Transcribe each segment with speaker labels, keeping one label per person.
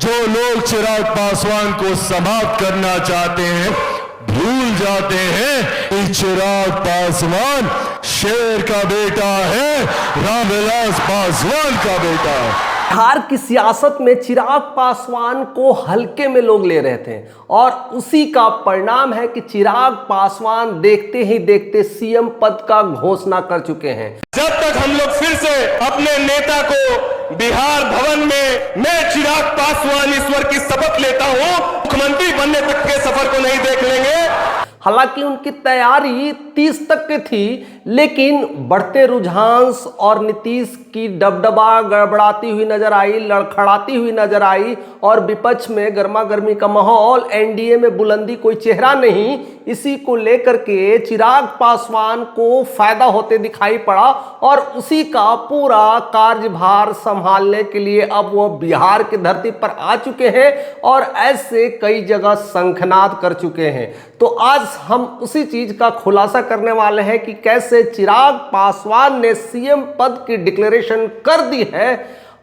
Speaker 1: जो लोग चिराग पासवान को समाप्त करना चाहते हैं भूल जाते हैं कि चिराग पासवान शेर का बेटा है, रामविलास पासवान का बेटा है।
Speaker 2: बिहार की सियासत में चिराग पासवान को हल्के में लोग ले रहे थे और उसी का परिणाम है कि चिराग पासवान देखते ही देखते सीएम पद का घोषणा कर चुके हैं।
Speaker 1: जब तक हम लोग फिर से अपने नेता को बिहार भवन में मैं चिराग पासवान ईश्वर की शपथ लेता हूं, मुख्यमंत्री बनने तक के सफर को नहीं देख लेंगे।
Speaker 2: हालांकि उनकी तैयारी 30 तक की थी, लेकिन बढ़ते रुझान और नीतीश की डबडबा गड़बड़ाती हुई नजर आई, लड़खड़ाती हुई नजर आई और विपक्ष में गर्मा गर्मी का माहौल, एनडीए में बुलंदी कोई चेहरा नहीं, इसी को लेकर के चिराग पासवान को फायदा होते दिखाई पड़ा और उसी का पूरा कार्यभार संभालने के लिए अब वो बिहार की धरती पर आ चुके हैं और ऐसे कई जगह शंखनाद कर चुके हैं। तो आज हम उसी चीज का खुलासा करने वाले हैं कि कैसे चिराग पासवान ने सीएम पद की डिक्लेरेशन कर दी है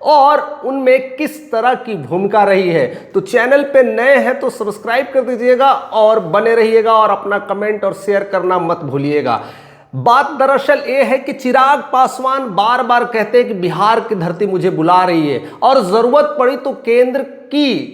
Speaker 2: और उनमें किस तरह की भूमिका रही है। तो चैनल पे नए हैं तो सब्सक्राइब कर दीजिएगा और बने रहिएगा और अपना कमेंट और शेयर करना मत भूलिएगा। बात दरअसल ये है कि चिराग पासवान बार बार कहते हैं कि बिहार की धरती मुझे बुला रही है और जरूरत पड़ी तो केंद्र की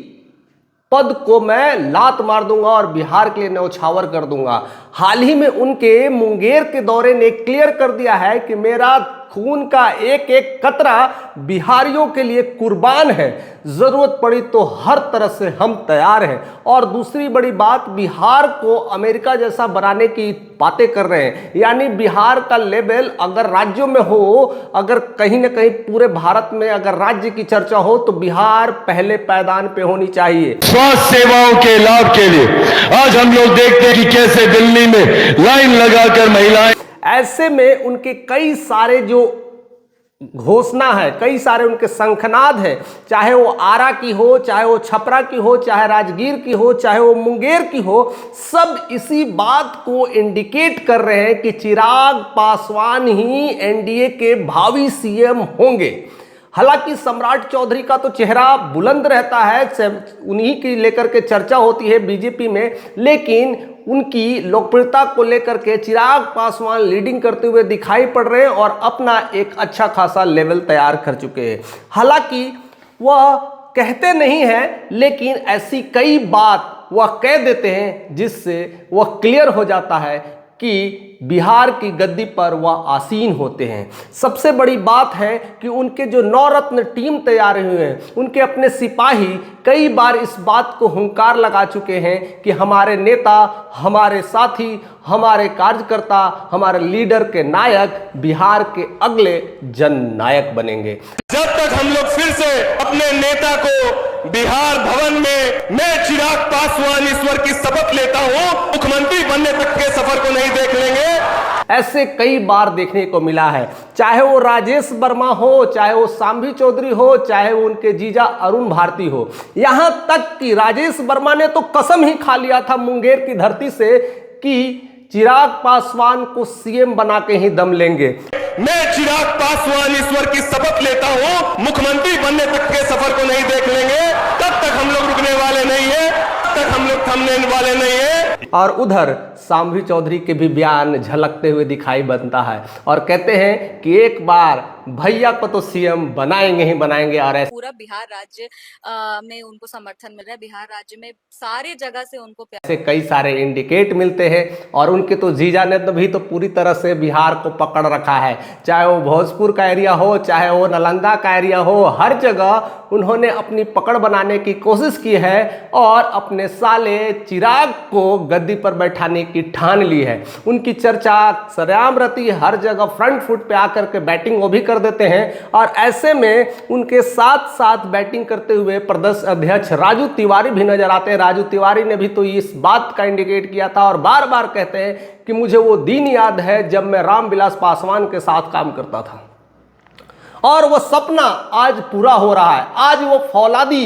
Speaker 2: पद को मैं लात मार दूंगा और बिहार के लिए न्यौछावर कर दूंगा। हाल ही में उनके मुंगेर के दौरे ने क्लियर कर दिया है कि मेरा खून का एक एक कतरा बिहारियों के लिए कुर्बान है, जरूरत पड़ी तो हर तरह से हम तैयार हैं। और दूसरी बड़ी बात, बिहार को अमेरिका जैसा बनाने की बातें कर रहे हैं, यानी बिहार का लेवल अगर राज्यों में हो, अगर कहीं ना कहीं पूरे भारत में अगर राज्य की चर्चा हो तो बिहार पहले पायदान पे होनी चाहिए।
Speaker 1: स्वास्थ्य सेवाओं के लाभ के लिए आज हम लोग देखते हैं कि कैसे दिल्ली में लाइन लगाकर महिलाएं,
Speaker 2: ऐसे में उनके कई सारे जो घोषणा है, कई सारे उनके शंखनाद है, चाहे वो आरा की हो, चाहे वो छपरा की हो, चाहे राजगीर की हो, चाहे वो मुंगेर की हो, सब इसी बात को इंडिकेट कर रहे हैं कि चिराग पासवान ही एनडीए के भावी सीएम होंगे। हालांकि सम्राट चौधरी का तो चेहरा बुलंद रहता है, उन्हीं की लेकर के चर्चा होती है बीजेपी में, लेकिन उनकी लोकप्रियता को लेकर के चिराग पासवान लीडिंग करते हुए दिखाई पड़ रहे हैं और अपना एक अच्छा खासा लेवल तैयार कर चुके हैं। हालांकि वह कहते नहीं हैं, लेकिन ऐसी कई बात वह कह देते हैं जिससे वह क्लियर हो जाता है कि बिहार की गद्दी पर वह आसीन होते हैं। सबसे बड़ी बात है कि उनके जो नवरत्न टीम तैयार हुए हैं, उनके अपने सिपाही कई बार इस बात को हुंकार लगा चुके हैं कि हमारे नेता, हमारे साथी, हमारे कार्यकर्ता, हमारे लीडर के नायक बिहार के अगले जननायक बनेंगे।
Speaker 1: जब तक हम लोग फिर से अपने नेता को बिहार भवन में मैं चिराग पासवान ईश्वर की शपथ लेता हूं, मुख्यमंत्री बनने तक के सफर को नहीं देख लेंगे।
Speaker 2: ऐसे कई बार देखने को मिला है, चाहे वो राजेश वर्मा हो, चाहे वो सांभी चौधरी हो, चाहे वो उनके जीजा अरुण भारती हो। यहां तक कि राजेश वर्मा ने तो कसम ही खा लिया था मुंगेर की धरती से कि चिराग पासवान को सीएम बना के ही दम लेंगे।
Speaker 1: मैं चिराग पासवान ईश्वर की शपथ लेता हूं, मुख्यमंत्री बनने तक के सफर को नहीं देख लेंगे। तब तक हम लोग रुकने वाले नहीं है, तब तक हम लोग थमने वाले नहीं है।
Speaker 2: और उधर सांभी चौधरी के भी बयान झलकते हुए दिखाई बनता है और कहते हैं कि एक बार भैया को तो सीएम बनाएंगे ही बनाएंगे। और ऐसे
Speaker 3: पूरा बिहार राज्य में उनको समर्थन मिल रहा है, बिहार राज्य में सारे जगह से उनको
Speaker 2: ऐसे कई सारे इंडिकेट मिलते हैं और उनके तो जीजा ने तो भी तो पूरी तरह से बिहार को पकड़ रखा है, चाहे वो भोजपुर का एरिया हो, चाहे वो नालंदा का एरिया हो, हर जगह उन्होंने अपनी पकड़ बनाने की कोशिश की है और अपने साले चिराग को गद्दी पर बैठाने की ठान ली है। उनकी चर्चा सरेआम रहती है, हर जगह फ्रंट फुट पे आकर के बैटिंग वो भी कर देते हैं और ऐसे में उनके साथ साथ बैटिंग करते हुए प्रदेश अध्यक्ष राजू तिवारी भी नजर आते हैं। राजू तिवारी ने भी तो इस बात का इंडिकेट किया था और बार बार कहते हैं कि मुझे वो दिन याद है जब मैं रामविलास पासवान के साथ काम करता था और वो सपना आज पूरा हो रहा है। आज वो फौलादी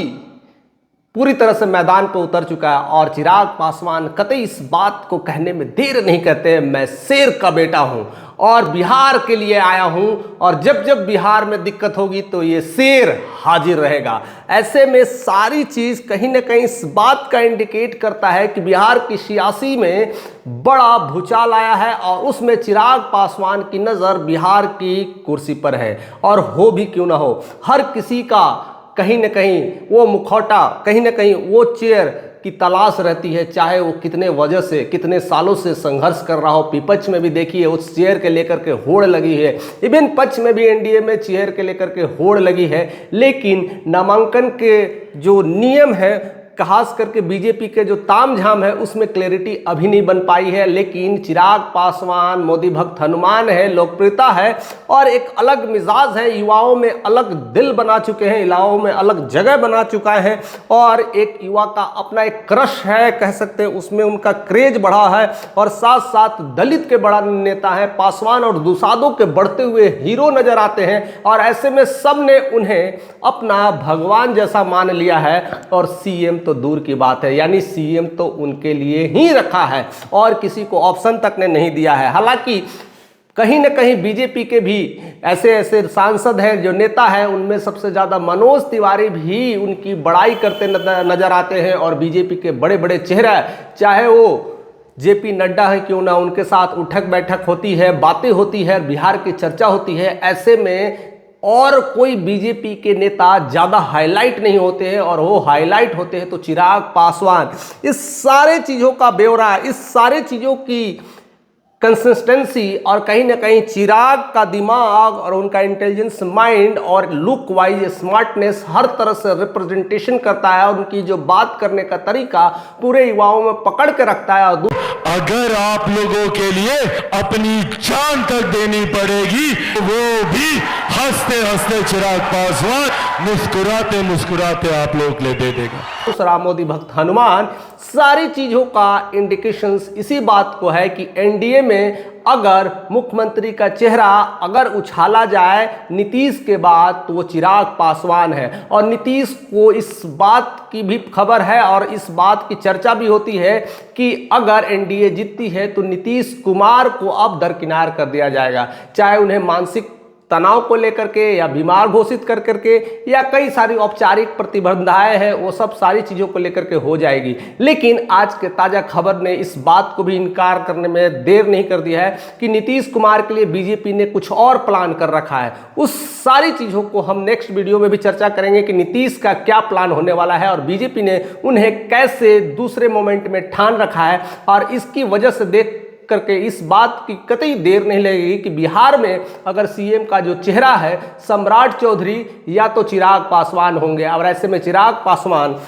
Speaker 2: पूरी तरह से मैदान पर उतर चुका है और चिराग पासवान कतई इस बात को कहने में देर नहीं करते, मैं शेर का बेटा हूं और बिहार के लिए आया हूं और जब जब बिहार में दिक्कत होगी तो ये शेर हाजिर रहेगा। ऐसे में सारी चीज कहीं ना कहीं इस बात का इंडिकेट करता है कि बिहार की सियासी में बड़ा भूचाल आया है और उसमें चिराग पासवान की नजर बिहार की कुर्सी पर है। और हो भी क्यों ना हो, हर किसी का कहीं ना कहीं वो मुखौटा, कहीं ना कहीं वो चेयर की तलाश रहती है, चाहे वो कितने वजह से, कितने सालों से संघर्ष कर रहा हो। विपक्ष में भी देखिए उस चेयर के लेकर के होड़ लगी है, इवन पक्ष में भी एनडीए में चेयर के लेकर के होड़ लगी है। लेकिन नामांकन के जो नियम है, खास करके बीजेपी के जो तामझाम है, उसमें क्लैरिटी अभी नहीं बन पाई है। लेकिन चिराग पासवान मोदी भक्त हनुमान है, लोकप्रियता है और एक अलग मिजाज है, युवाओं में अलग दिल बना चुके हैं, युवाओं में अलग जगह बना चुका है और एक युवा का अपना एक क्रश है, कह सकते हैं, उसमें उनका क्रेज बढ़ा है और साथ साथ दलित के बड़ा नेता है पासवान और दुसादों के बढ़ते हुए हीरो नजर आते हैं। और ऐसे में सब ने उन्हें अपना भगवान जैसा मान लिया है और सीएम तो दूर की बात है, यानी सीएम तो उनके लिए ही रखा है और किसी को ऑप्शन तक ने नहीं दिया है। हालांकि कहीं ना कहीं बीजेपी के भी ऐसे ऐसे सांसद हैं, जो नेता हैं, उनमें सबसे ज़्यादा मनोज तिवारी भी उनकी बड़ाई करते नजर आते हैं और बीजेपी के बड़े बड़े चेहरा, चाहे वो जेपी नड्डा है क्यों ना, उनके साथ उठक बैठक होती है, बातें होती है, बिहार की चर्चा होती है। ऐसे में और कोई बीजेपी के नेता ज़्यादा हाईलाइट नहीं होते हैं और वो हाईलाइट होते हैं तो चिराग पासवान। इस सारे चीज़ों का ब्यौरा, इस सारे चीज़ों की कंसिस्टेंसी और कहीं ना कहीं चिराग का दिमाग और उनका इंटेलिजेंस माइंड और लुक वाइज स्मार्टनेस हर तरह से रिप्रेजेंटेशन करता है और उनकी जो बात करने का तरीका पूरे युवाओं में पकड़ के रखता है। और
Speaker 1: अगर आप लोगों के लिए अपनी जान तक देनी पड़ेगी, वो भी हंसते हंसते चिराग पासवान मुस्कुराते मुस्कुराते आप लोगों के लिए दे देगा।
Speaker 2: दूसरा मोदी भक्त हनुमान, सारी चीजों का इंडिकेशंस इसी बात को है कि एनडीए में अगर मुख्यमंत्री का चेहरा अगर उछाला जाए नीतीश के बाद तो वो चिराग पासवान है और नीतीश को इस बात की भी खबर है और इस बात की चर्चा भी होती है कि अगर एनडीए जीतती है तो नीतीश कुमार को अब दरकिनार कर दिया जाएगा, चाहे उन्हें मानसिक तनाव को लेकर के या बीमार घोषित कर करके या कई सारी औपचारिक प्रतिबंधाएं हैं, वो सब सारी चीज़ों को लेकर के हो जाएगी। लेकिन आज के ताज़ा खबर ने इस बात को भी इनकार करने में देर नहीं कर दिया है कि नीतीश कुमार के लिए बीजेपी ने कुछ और प्लान कर रखा है। उस सारी चीज़ों को हम नेक्स्ट वीडियो में भी चर्चा करेंगे कि नीतीश का क्या प्लान होने वाला है और बीजेपी ने उन्हें कैसे दूसरे मोमेंट में ठान रखा है। और इसकी वजह से देख करके इस बात की कतई देर नहीं लगेगी कि बिहार में अगर सीएम का जो चेहरा है सम्राट चौधरी या तो चिराग पासवान होंगे। और ऐसे में चिराग पासवान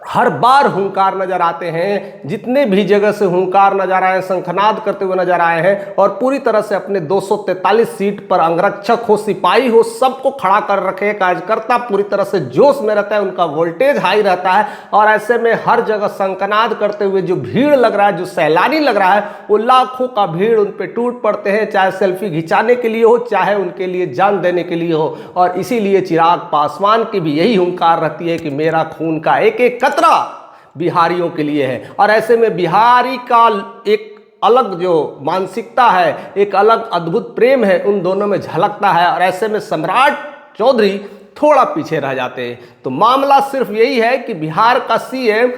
Speaker 2: हर बार हुंकार नजर आते हैं, जितने भी जगह से हुंकार नजर आए, शंखनाद करते हुए नजर आए हैं और पूरी तरह से अपने 243 सीट पर अंगरक्षक हो, सिपाही हो, सबको खड़ा कर रखे। कार्यकर्ता पूरी तरह से जोश में रहता है, उनका वोल्टेज हाई रहता है और ऐसे में हर जगह शंखनाद करते हुए जो भीड़ लग रहा है, जो सैलानी लग रहा है, वो लाखों का भीड़ उन पर टूट पड़ते हैं, चाहे सेल्फी खिंचाने के लिए हो, चाहे उनके लिए जान देने के लिए हो। और इसीलिए चिराग पासवान की भी यही हुंकार रहती है कि मेरा खून का एक एक कतरा बिहारियों के लिए है। और ऐसे में बिहारी का एक अलग जो मानसिकता है, एक अलग अद्भुत प्रेम है, उन दोनों में झलकता है। और ऐसे में सम्राट चौधरी थोड़ा पीछे रह जाते हैं। तो मामला सिर्फ यही है कि बिहार का सीएम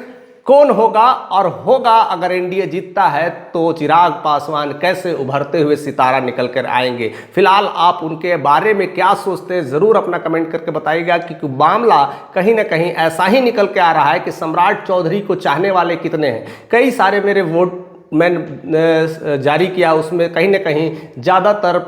Speaker 2: कौन होगा और होगा अगर एनडीए जीतता है तो चिराग पासवान कैसे उभरते हुए सितारा निकल कर आएंगे। फिलहाल आप उनके बारे में क्या सोचते हैं ज़रूर अपना कमेंट करके बताइएगा, क्योंकि मामला कहीं ना कहीं ऐसा ही निकल के आ रहा है कि सम्राट चौधरी को चाहने वाले कितने हैं। कई सारे मेरे वोट मैंने जारी किया, उसमें कहीं ना कहीं ज़्यादातर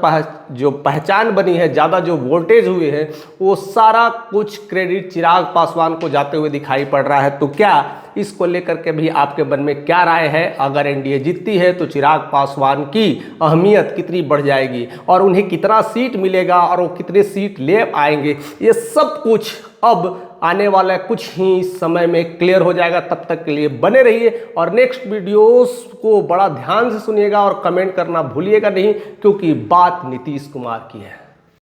Speaker 2: जो पहचान बनी है, ज़्यादा जो वोल्टेज हुए हैं, वो सारा कुछ क्रेडिट चिराग पासवान को जाते हुए दिखाई पड़ रहा है। तो क्या इसको लेकर के भी आपके मन में क्या राय है? अगर एनडीए जीतती है तो चिराग पासवान की अहमियत कितनी बढ़ जाएगी और उन्हें कितना सीट मिलेगा और वो कितने सीट ले आएंगे, ये सब कुछ अब आने वाला कुछ ही समय में क्लियर हो जाएगा। तब तक के लिए बने रहिए और नेक्स्ट वीडियोस को बड़ा ध्यान से सुनिएगा और कमेंट करना भूलिएगा नहीं, क्योंकि बात नीतीश कुमार की है।